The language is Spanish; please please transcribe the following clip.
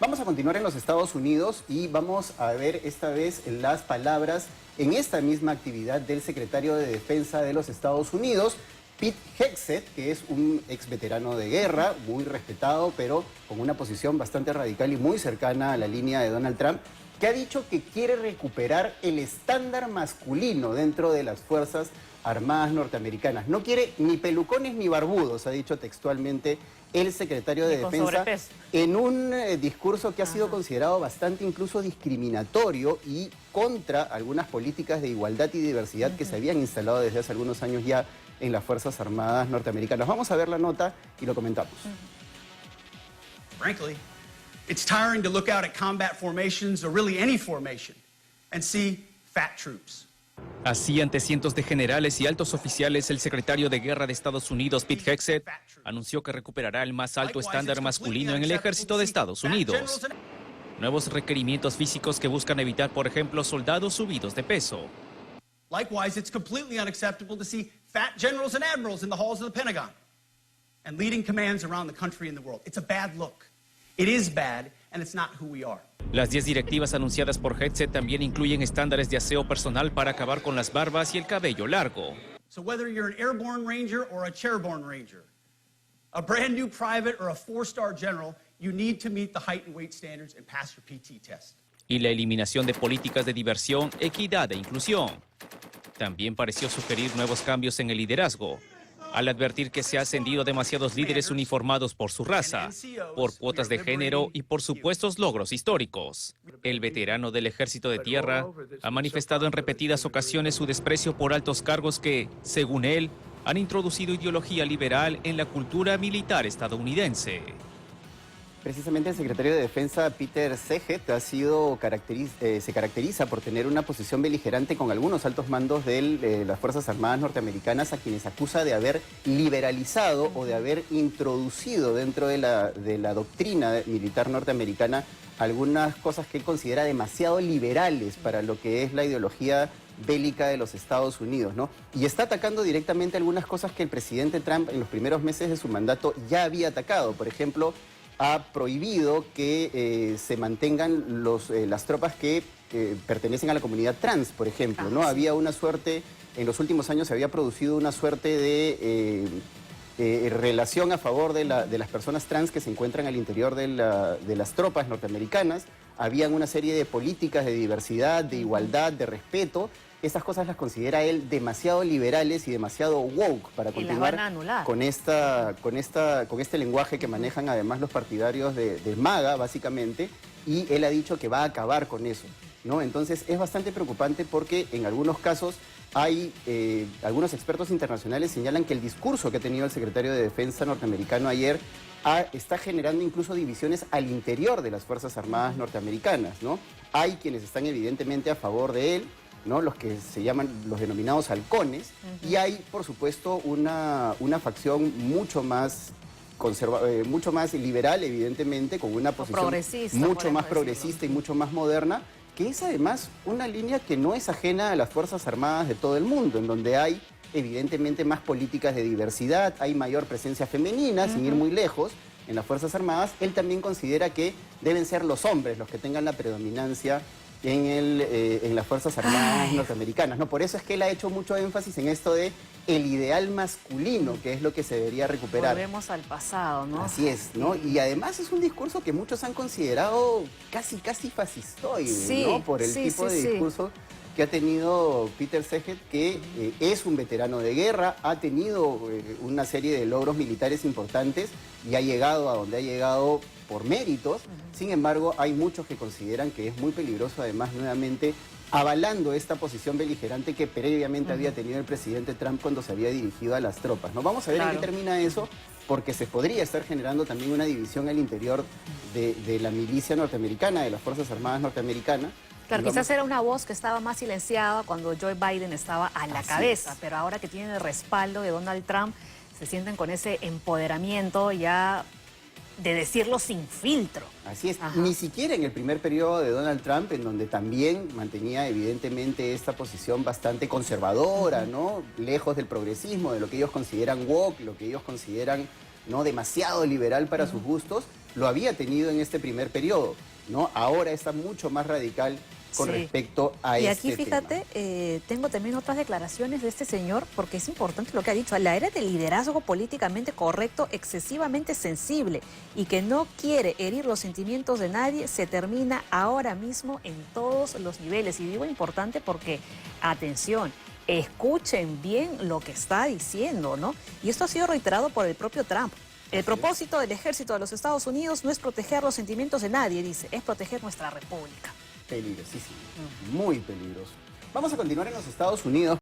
Vamos a continuar en los Estados Unidos y vamos a ver esta vez las palabras en esta misma actividad del secretario de Defensa de los Estados Unidos, Pete Hegseth, que es un ex veterano de guerra, muy respetado, pero con una posición bastante radical y muy cercana a la línea de Donald Trump, que ha dicho que quiere recuperar el estándar masculino dentro de las Fuerzas Armadas norteamericanas. No quiere ni pelucones ni barbudos, ha dicho textualmente el secretario de Defensa, en un discurso que ha sido considerado bastante incluso discriminatorio y contra algunas políticas de igualdad y diversidad que se habían instalado desde hace algunos años ya en las Fuerzas Armadas norteamericanas. Vamos a ver la nota y lo comentamos. Frankly, it's tiring to look out at combat formations, or really any formation, and see fat troops. Así, ante cientos de generales y altos oficiales, el secretario de Guerra de Estados Unidos, Pete Hegseth, anunció que recuperará el más alto estándar masculino en el ejército de Estados Unidos. Nuevos requerimientos físicos que buscan evitar, por ejemplo, soldados subidos de peso. Likewise, it's completely unacceptable to see fat generals and admirals in the halls of the Pentagon and leading commands around the country and the world. It's a bad look. It is bad, and it's not who we are. Las 10 directivas anunciadas por Hegseth también incluyen estándares de aseo personal para acabar con las barbas y el cabello largo. So whether you're an airborne ranger or a chairborne ranger, a brand new private or a 4-star general, you need to meet the height and weight standards and pass your PT test. Y la eliminación de políticas de diversión, equidad e inclusión. También pareció sugerir nuevos cambios en el liderazgo, al advertir que se ha ascendido demasiados líderes uniformados por su raza, por cuotas de género y por supuestos logros históricos. El veterano del Ejército de Tierra ha manifestado en repetidas ocasiones su desprecio por altos cargos que, según él, han introducido ideología liberal en la cultura militar estadounidense. Precisamente el secretario de Defensa, Peter Hegseth, se caracteriza por tener una posición beligerante con algunos altos mandos de las Fuerzas Armadas norteamericanas, a quienes acusa de haber liberalizado o de haber introducido dentro de la doctrina militar norteamericana algunas cosas que él considera demasiado liberales para lo que es la ideología bélica de los Estados Unidos, ¿no? Y está atacando directamente algunas cosas que el presidente Trump en los primeros meses de su mandato ya había atacado. Por ejemplo, ha prohibido que se mantengan las tropas que pertenecen a la comunidad trans, por ejemplo, ¿no? Sí. Había una suerte, en los últimos años se había producido una suerte de relación a favor de las personas trans que se encuentran al interior de las tropas norteamericanas. Habían una serie de políticas de diversidad, de igualdad, de respeto. Estas cosas las considera él demasiado liberales y demasiado woke para continuar con este lenguaje que manejan además los partidarios de MAGA, básicamente, y él ha dicho que va a acabar con eso, ¿no? Entonces es bastante preocupante porque en algunos casos hay, algunos expertos internacionales señalan que el discurso que ha tenido el secretario de Defensa norteamericano ayer está generando incluso divisiones al interior de las Fuerzas Armadas norteamericanas, ¿no? Hay quienes están evidentemente a favor de él, ¿no? Los que se llaman los denominados halcones, y hay, por supuesto, una facción mucho más liberal, evidentemente, con una posición mucho más progresista y mucho más moderna, que es además una línea que no es ajena a las Fuerzas Armadas de todo el mundo, en donde hay evidentemente más políticas de diversidad, hay mayor presencia femenina, sin ir muy lejos, en las Fuerzas Armadas. Él también considera que deben ser los hombres los que tengan la predominancia en las Fuerzas Armadas norteamericanas, ¿no? Por eso es que él ha hecho mucho énfasis en esto de el ideal masculino, que es lo que se debería recuperar. Volvemos al pasado, ¿no? Así es, ¿no? Y además es un discurso que muchos han considerado casi fascistoide, ¿no? Por el tipo de discurso que ha tenido Peter Hegseth, que es un veterano de guerra, ha tenido una serie de logros militares importantes y ha llegado a donde ha llegado por méritos. Sin embargo, hay muchos que consideran que es muy peligroso, además, nuevamente, avalando esta posición beligerante que previamente había tenido el presidente Trump cuando se había dirigido a las tropas, ¿no? Vamos a ver en qué termina eso, porque se podría estar generando también una división al interior de la milicia norteamericana, de las Fuerzas Armadas norteamericanas. Claro, quizás era una voz que estaba más silenciada cuando Joe Biden estaba a la cabeza, pero ahora que tienen el respaldo de Donald Trump, se sienten con ese empoderamiento ya de decirlo sin filtro. Así es. Ni siquiera en el primer periodo de Donald Trump, en donde también mantenía evidentemente esta posición bastante conservadora, ¿no? Lejos del progresismo, de lo que ellos consideran woke, lo que ellos consideran no demasiado liberal para sus gustos. lo había tenido en este primer periodo, ¿no? Ahora está mucho más radical con Sí. respecto a Y este aquí, fíjate, tengo también otras declaraciones de este señor, porque es importante lo que ha dicho. La era del liderazgo políticamente correcto, excesivamente sensible y que no quiere herir los sentimientos de nadie, se termina ahora mismo en todos los niveles. Y digo importante porque, atención, escuchen bien lo que está diciendo, ¿no? Y esto ha sido reiterado por el propio Trump. El propósito del ejército de los Estados Unidos no es proteger los sentimientos de nadie, dice, es proteger nuestra república. Peligrosísimo, muy peligroso. Vamos a continuar en los Estados Unidos.